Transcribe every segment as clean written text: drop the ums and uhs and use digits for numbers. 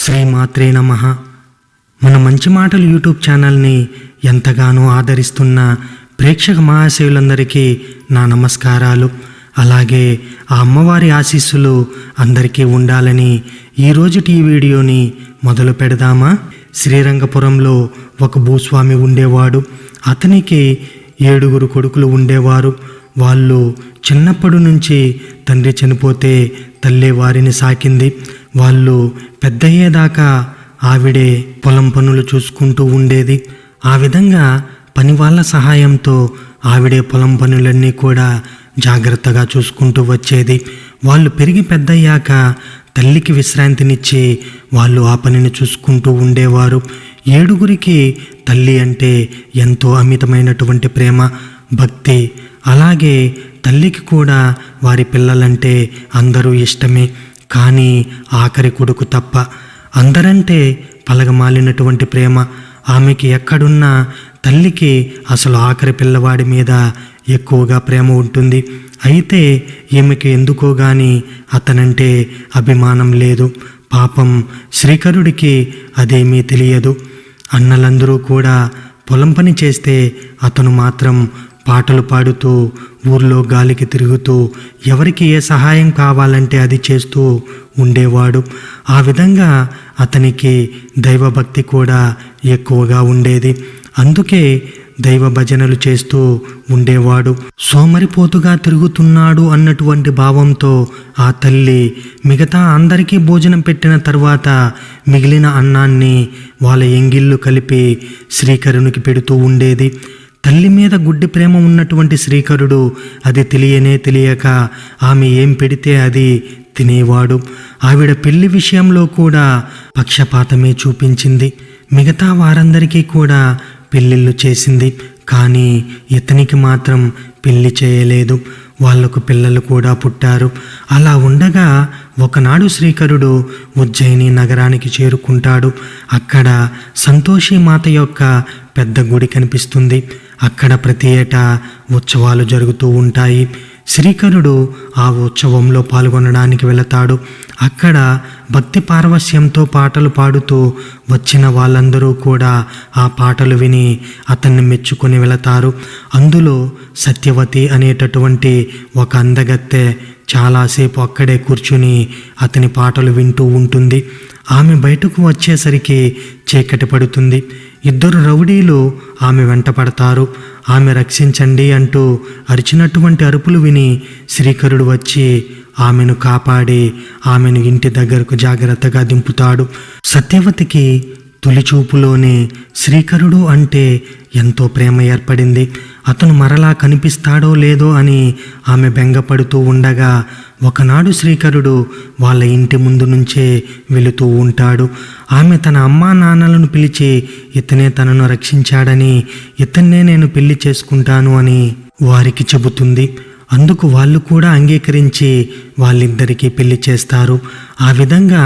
శ్రీమాత్రే నమః. మన మంచి మాటలు యూట్యూబ్ ఛానల్ని ఎంతగానో ఆదరిస్తున్న ప్రేక్షక మహాశయులందరికీ నా నమస్కారాలు. అలాగే ఆ అమ్మవారి ఆశీస్సులు అందరికీ ఉండాలని ఈరోజుటి ఈ వీడియోని మొదలు పెడదామా? శ్రీరంగపురంలో ఒక భూస్వామి ఉండేవాడు. అతనికి 7 కొడుకులు ఉండేవారు. వాళ్ళు చిన్నప్పటి నుంచి తండ్రి చనిపోతే తల్లి వారిని సాకింది. వాళ్ళు పెద్దయ్యేదాకా ఆవిడే పొలం పనులు చూసుకుంటూ ఉండేది. ఆ విధంగా పని వాళ్ళ సహాయంతో ఆవిడే పొలం పనులన్నీ కూడా జాగ్రత్తగా చూసుకుంటూ వచ్చేది. వాళ్ళు పెరిగి పెద్దయ్యాక తల్లికి విశ్రాంతినిచ్చి వాళ్ళు ఆ పనిని చూసుకుంటూ ఉండేవారు. 7 తల్లి అంటే ఎంతో అమితమైనటువంటి ప్రేమ, భక్తి. అలాగే తల్లికి కూడా వారి పిల్లలంటే అందరూ ఇష్టమే. కానీ ఆఖరి కొడుకు తప్ప అందరంటే పలగమాలినటువంటి ప్రేమ. ఆమెకి ఎక్కడున్నా తల్లికి అసలు ఆఖరి పిల్లవాడి మీద ఎక్కువగా ప్రేమ ఉంటుంది. అయితే ఈమెకి ఎందుకో గాని అతనంటే అభిమానం లేదు. పాపం శ్రీకరుడికి అదేమీ తెలియదు. అన్నలందరూ కూడా పొలం పని చేస్తే అతను మాత్రం పాటలు పాడుతూ ఊర్లో గాలికి తిరుగుతూ ఎవరికి ఏ సహాయం కావాలంటే అది చేస్తూ ఉండేవాడు. ఆ విధంగా అతనికి దైవభక్తి కూడా ఎక్కువగా ఉండేది. అందుకే దైవ భజనలు చేస్తూ ఉండేవాడు. సోమరిపోతుగా తిరుగుతున్నాడు అన్నటువంటి భావంతో ఆ తల్లి మిగతా అందరికీ భోజనం పెట్టిన తర్వాత మిగిలిన అన్నాన్ని వాళ్ళ ఎంగిళ్ళు కలిపి శ్రీకరునికి పెడుతూ ఉండేది. తల్లి మీద గుడ్డి ప్రేమ ఉన్నటువంటి శ్రీకరుడు అది తెలియక ఆమె ఏం పెడితే అది తినేవాడు. ఆవిడ పెళ్లి విషయంలో కూడా పక్షపాతమే చూపించింది. మిగతా వారందరికీ కూడా పెళ్ళిళ్ళు చేసింది. కానీ ఇతనికి మాత్రం పెళ్లి చేయలేదు. వాళ్లకు పిల్లలు కూడా పుట్టారు. అలా ఉండగా ఒకనాడు శ్రీకరుడు ఉజ్జయిని నగరానికి చేరుకుంటాడు. అక్కడ సంతోషి మాత యొక్క పెద్ద గుడి కనిపిస్తుంది. అక్కడ ప్రతి ఏటా ఉత్సవాలు జరుగుతూ ఉంటాయి. శ్రీకరుడు ఆ ఉత్సవంలో పాల్గొనడానికి వెళతాడు. అక్కడ భక్తి పారవస్యంతో పాటలు పాడుతూ వచ్చిన వాళ్ళందరూ కూడా ఆ పాటలు విని అతన్ని మెచ్చుకొని వెళతారు. అందులో సత్యవతి అనేటటువంటి ఒక అందగత్తె చాలాసేపు అక్కడే కూర్చుని అతని పాటలు వింటూ ఉంటుంది. ఆమె బయటకు వచ్చేసరికి చీకటి పడుతుంది. 2 రౌడీలు ఆమె వెంట పడతారు. ఆమె రక్షించండి అంటూ అరిచినటువంటి అరుపులు విని శ్రీకరుడు వచ్చి ఆమెను కాపాడి ఆమెను ఇంటి దగ్గరకు జాగ్రత్తగా దింపుతాడు. సత్యవతికి తొలిచూపులోనే శ్రీకరుడు అంటే ఎంతో ప్రేమ ఏర్పడింది. అతను మరలా కనిపిస్తాడో లేదో అని ఆమె బెంగపడుతూ ఉండగా ఒకనాడు శ్రీకరుడు వాళ్ళ ఇంటి ముందు నుంచే వెళుతూ ఉంటాడు. ఆమె తన అమ్మా నాన్నలను పిలిచి ఇతనే తనను రక్షించాడని, ఇతన్నే నేను పెళ్లి చేసుకుంటాను అని వారికి చెబుతుంది. అందుకు వాళ్ళు కూడా అంగీకరించి వాళ్ళిద్దరికీ పెళ్లి చేస్తారు. ఆ విధంగా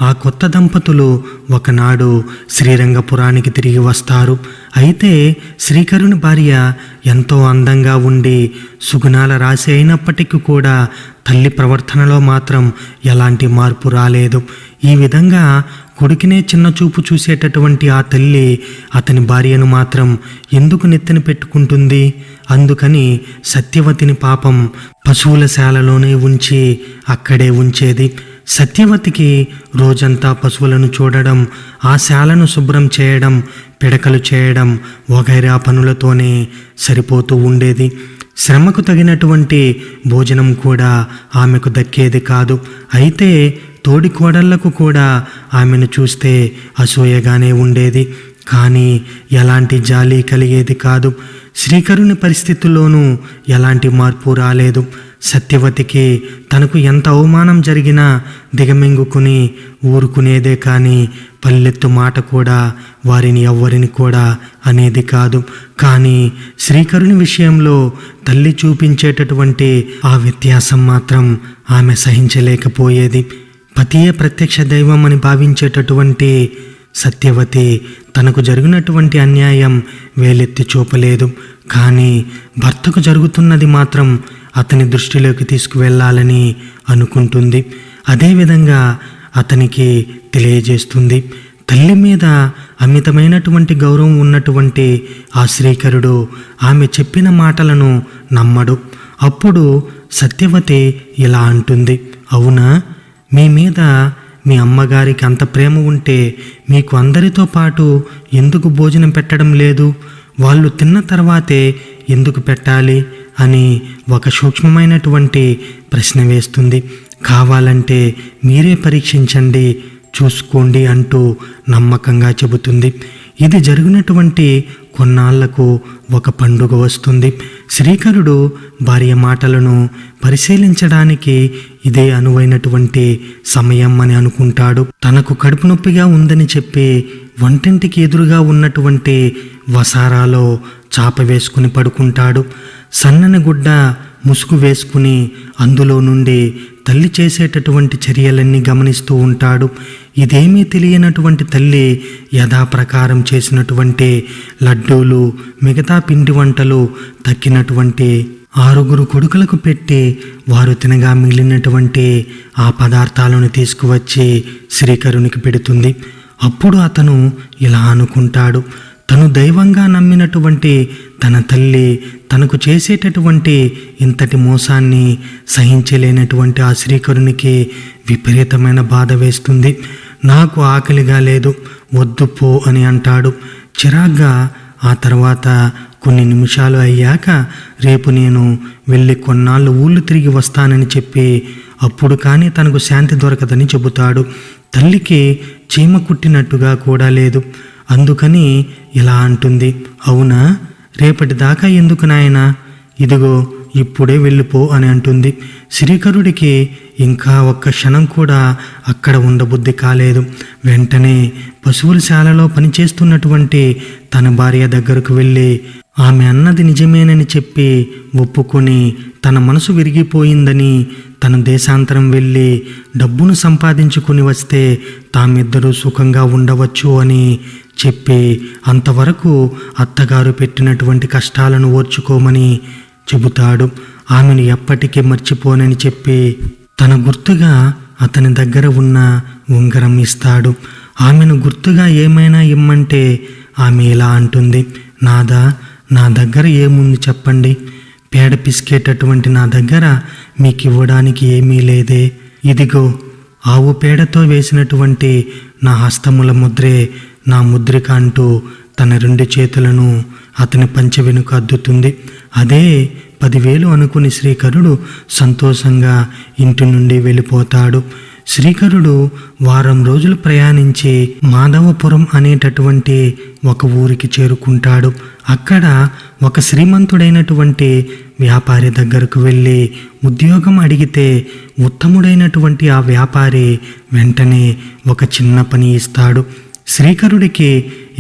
ఆ కొత్త దంపతులు ఒకనాడు శ్రీరంగపురానికి తిరిగి వస్తారు. అయితే శ్రీకరుని భార్య ఎంతో అందంగా ఉండి సుగుణాల రాశి అయినప్పటికీ కూడా తల్లి ప్రవర్తనలో మాత్రం ఎలాంటి మార్పు రాలేదు. ఈ విధంగా కొడుకునే చిన్న చూపు చూసేటటువంటి ఆ తల్లి అతని భార్యను మాత్రం ఎందుకు నెత్తిన పెట్టుకుంటుంది? అందుకని సత్యవతిని పాపం పశువుల శాలలోనే ఉంచి అక్కడే ఉంచేది. సత్యవతికి రోజంతా పశువులను చూడడం, ఆ శాలను శుభ్రం చేయడం, పిడకలు చేయడం వగైరా పనులతోనే సరిపోతూ ఉండేది. శ్రమకు తగినటువంటి భోజనం కూడా ఆమెకు దక్కేది కాదు. అయితే తోడి కోడళ్లకు కూడా ఆమెను చూస్తే అసూయగానే ఉండేది. కానీ ఎలాంటి జాలి కలిగేది కాదు. శ్రీకరుని పరిస్థితుల్లోనూ ఎలాంటి మార్పు రాలేదు. సత్యవతికి తనకు ఎంత అవమానం జరిగినా దిగమింగుకుని ఊరుకునేదే కానీ పల్లెత్తు మాట కూడా వారిని ఎవ్వరిని కూడా అనేది కాదు. కానీ శ్రీకరుని విషయంలో తల్లి చూపించేటటువంటి ఆ వ్యత్యాసం మాత్రం ఆమె సహించలేకపోయేది. పతియే ప్రత్యక్ష దైవం అని భావించేటటువంటి సత్యవతి తనకు జరిగినటువంటి అన్యాయం వేలెత్తి చూపలేదు. కానీ భర్తకు జరుగుతున్నది మాత్రం అతని దృష్టిలోకి తీసుకువెళ్ళాలని అనుకుంటుంది. అదేవిధంగా అతనికి తెలియజేస్తుంది. తల్లి మీద అమితమైనటువంటి గౌరవం ఉన్నటువంటి ఆ శ్రీకరుడు ఆమె చెప్పిన మాటలను నమ్మడు. అప్పుడు సత్యవతి ఇలా అంటుంది, అవునా, మీ మీద మీ అమ్మగారికి అంత ప్రేమ ఉంటే మీకు అందరితో పాటు ఎందుకు భోజనం పెట్టడం లేదు? వాళ్ళు తిన్న తర్వాతే ఎందుకు పెట్టాలి అని ఒక సూక్ష్మమైనటువంటి ప్రశ్న వేస్తుంది. కావాలంటే మీరే పరీక్షించండి, చూసుకోండి అంటూ నమ్మకంగా చెబుతుంది. ఇది జరిగినటువంటి కొన్నాళ్లకు ఒక పండుగ వస్తుంది. శ్రీకరుడు భార్య మాటలను పరిశీలించడానికి ఇదే అనువైనటువంటి సమయం అని అనుకుంటాడు. తనకు కడుపు నొప్పిగా ఉందని చెప్పి వంటింటికి ఎదురుగా ఉన్నటువంటి వసారాలో చాప వేసుకుని పడుకుంటాడు. సన్నని గుడ్డ ముసుగు వేసుకుని అందులో నుండి తల్లి చేసేటటువంటి చర్యలన్నీ గమనిస్తూ ఉంటాడు. ఇదేమీ తెలియనటువంటి తల్లి యథాప్రకారం చేసినటువంటి లడ్డూలు, మిగతా పిండి వంటలు తక్కినటువంటి 6 కొడుకులకు పెట్టి వారు తినగా మిగిలినటువంటి ఆ పదార్థాలను తీసుకువచ్చి శ్రీకరునికి పెడుతుంది. అప్పుడు అతను ఇలా అనుకుంటాడు, తను దైవంగా నమ్మినటువంటి తన తల్లి తనకు చేసేటటువంటి ఇంతటి మోసాన్ని సహించలేనటువంటి ఆ శ్రీకరునికి విపరీతమైన బాధ వేస్తుంది. నాకు ఆకలిగా లేదు, వద్దు పో అని అంటాడు చిరాగ్గా. ఆ తర్వాత కొన్ని నిమిషాలు అయ్యాక రేపు నేను వెళ్ళి కొన్నాళ్ళు ఊళ్ళు తిరిగి వస్తానని చెప్పి అప్పుడు కానీ తనకు శాంతి దొరకదని చెబుతాడు. తల్లికి చీమ కుట్టినట్టుగా కూడా లేదు. అందుకని ఇలా అంటుంది, అవునా, రేపటి దాకా ఎందుకు నాయనా, ఇదిగో ఇప్పుడే వెళ్ళిపో అని అంటుంది. శ్రీకరుడికి ఇంకా ఒక్క క్షణం కూడా అక్కడ ఉండబుద్ధి కాలేదు. వెంటనే పశువుల శాలలో పనిచేస్తున్నటువంటి తన భార్య దగ్గరకు వెళ్ళి ఆమె అన్నది నిజమేనని చెప్పి ఒప్పుకొని తన మనసు విరిగిపోయిందని, తన దేశాంతరం వెళ్ళి డబ్బును సంపాదించుకుని వస్తే తామిద్దరూ సుఖంగా ఉండవచ్చు అని చెప్పి అంతవరకు అత్తగారు పెట్టినటువంటి కష్టాలను ఓర్చుకోమని చెబుతాడు. ఆమెను ఎప్పటికీ మర్చిపోనని చెప్పి తన గుర్తుగా అతని దగ్గర ఉన్న ఉంగరం ఇస్తాడు. ఆమెను గుర్తుగా ఏమైనా ఇమ్మంటే ఆమె ఇలా అంటుంది, నాదా, నా దగ్గర ఏముంది చెప్పండి, పేడ పిసికేటటువంటి నా దగ్గర మీకు ఇవ్వడానికి ఏమీ లేదే. ఇదిగో ఆవు పేడతో వేసినటువంటి నా హస్తముల ముద్రే నా ముద్రిక అంటూ తన 2 చేతులను అతని పంచె వెనుక అద్దుతుంది. అదే 10,000 అనుకుని శ్రీకరుడు సంతోషంగా ఇంటి నుండి వెళ్ళిపోతాడు. శ్రీకరుడు వారం రోజులు ప్రయాణించి మాధవపురం అనేటటువంటి ఒక ఊరికి చేరుకుంటాడు. అక్కడ ఒక శ్రీమంతుడైనటువంటి వ్యాపారి దగ్గరకు వెళ్ళి ఉద్యోగం అడిగితే ఉత్తముడైనటువంటి ఆ వ్యాపారి వెంటనే ఒక చిన్న పని ఇస్తాడు. శ్రీకరుడికి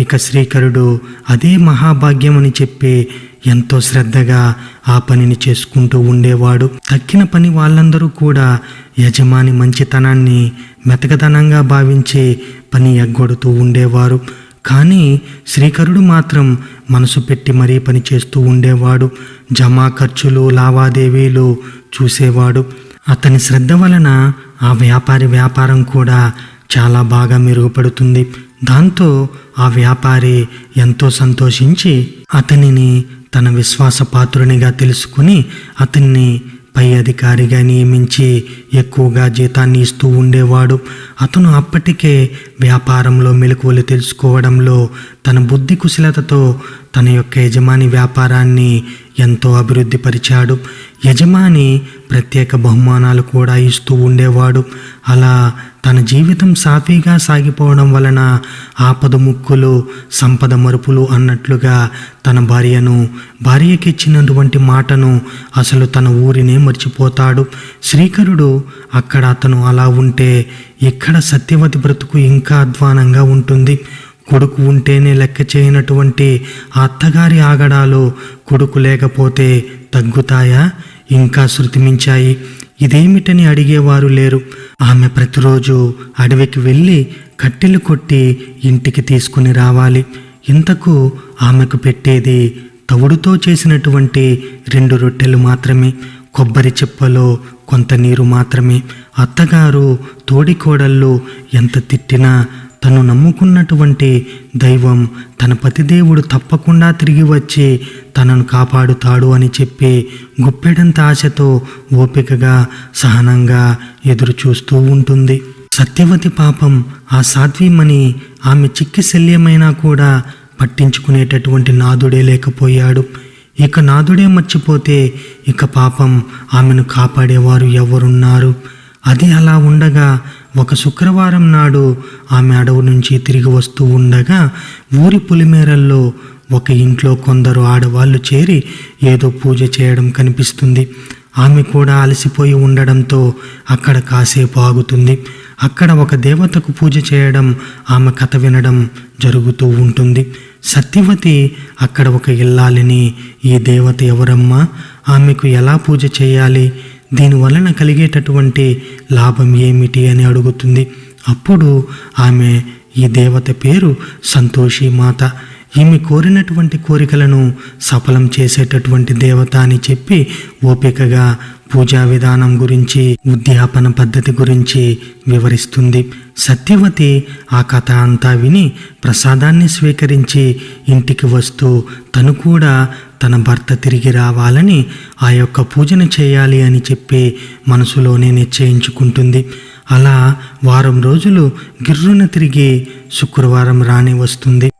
ఇక శ్రీకరుడు అదే మహాభాగ్యం అని చెప్పి ఎంతో శ్రద్ధగా ఆ పనిని చేసుకుంటూ ఉండేవాడు. తక్కిన పని వాళ్ళందరూ కూడా యజమాని మంచితనాన్ని మెతకదనంగా భావించి పని ఎగ్గొడుతూ ఉండేవారు. కానీ శ్రీకరుడు మాత్రం మనసు పెట్టి మరీ పని చేస్తూ ఉండేవాడు. జమా ఖర్చులు, లావాదేవీలు చూసేవాడు. అతని శ్రద్ధ వలన ఆ వ్యాపారి వ్యాపారం కూడా చాలా బాగా మెరుగుపడుతుంది. దాంతో ఆ వ్యాపారి ఎంతో సంతోషించి అతనిని తన విశ్వాసపాత్రునిగా తెలుసుకుని అతన్ని పై అధికారిగా నియమించి ఎక్కువగా జీతాన్ని ఇస్తూ ఉండేవాడు. అతను అప్పటికే వ్యాపారంలో మెలకువలు తెలుసుకోవడంలో తన బుద్ధి కుశలతతో తన యొక్క యజమాని వ్యాపారాన్ని ఎంతో అభివృద్ధి పరిచాడు. యజమాని ప్రత్యేక బహుమానాలు కూడా ఇస్తూ ఉండేవాడు. అలా తన జీవితం సాఫీగా సాగిపోవడం వలన ఆపద ముక్కులు, సంపద మరుపులు అన్నట్లుగా తన భార్యకిచ్చినటువంటి మాటను, అసలు తన ఊరినే మర్చిపోతాడు. శ్రీకరుడు అక్కడ అతను అలా ఉంటే ఇక్కడ సత్యవతి బ్రతుకు ఇంకా అధ్వానంగా ఉంటుంది. కొడుకు ఉంటేనే లెక్క చేయనటువంటి ఆ అత్తగారి ఆగడాలు కొడుకు లేకపోతే తగ్గుతాయా, ఇంకా శృతిమించాయి. ఇదేమిటని అడిగేవారు లేరు. ఆమె ప్రతిరోజు అడవికి వెళ్ళి కట్టెలు కొట్టి ఇంటికి తీసుకుని రావాలి. ఇంతకు ఆమెకు పెట్టేది తవుడుతో చేసినటువంటి 2 రొట్టెలు మాత్రమే. కొబ్బరి చిప్పలో కొంత నీరు మాత్రమే. అత్తగారు తోడికోడళ్ళు ఎంత తిట్టినా తను నమ్ముకున్నటువంటి దైవం తన పతిదేవుడు తప్పకుండా తిరిగి వచ్చి తనను కాపాడుతాడు అని చెప్పి గుప్పెడంత ఆశతో ఓపికగా సహనంగా ఎదురు చూస్తూ ఉంటుంది. సత్యవతి పాపం ఆ సాధ్వీమణి ఆమె చిక్కి శల్యమైనా కూడా పట్టించుకునేటటువంటి నాథుడే లేకపోయాడు. ఇక నాథుడే మర్చిపోతే ఇక పాపం ఆమెను కాపాడేవారు ఎవరున్నారు? అది అలా ఉండగా ఒక శుక్రవారం నాడు ఆమె అడవి నుంచి తిరిగి వస్తూ ఉండగా ఊరి పొలిమేరల్లో ఒక ఇంట్లో కొందరు ఆడవాళ్ళు చేరి ఏదో పూజ చేయడం కనిపిస్తుంది. ఆమె కూడా అలసిపోయి ఉండడంతో అక్కడ కాసేపు ఆగుతుంది. అక్కడ ఒక దేవతకు పూజ చేయడం, ఆమె కథ వినడం జరుగుతూ ఉంటుంది. సత్యవతి అక్కడ ఒక ఇల్లాలిని, ఈ దేవత ఎవరమ్మా, ఆమెకు ఎలా పూజ చేయాలి, దీనివలన కలిగేటటువంటి లాభం ఏమిటి అని అడుగుతుంది. అప్పుడు ఆమె ఈ దేవత పేరు సంతోషి మాత. ఈమె కోరినటువంటి కోరికలను సఫలం చేసేటటువంటి దేవత అని చెప్పి ఓపికగా పూజా విధానం గురించి, ఉద్యాపన పద్ధతి గురించి వివరిస్తుంది. సత్యవతి ఆ కథ అంతా విని ప్రసాదాన్ని స్వీకరించి ఇంటికి వస్తూ తను కూడా తన భర్త తిరిగి రావాలని ఆ యొక్క పూజను చేయాలి అని చెప్పి మనసులోనే నిశ్చయించుకుంటుంది. అలా వారం రోజులు గిర్రున తిరిగి శుక్రవారం రాని వస్తుంది.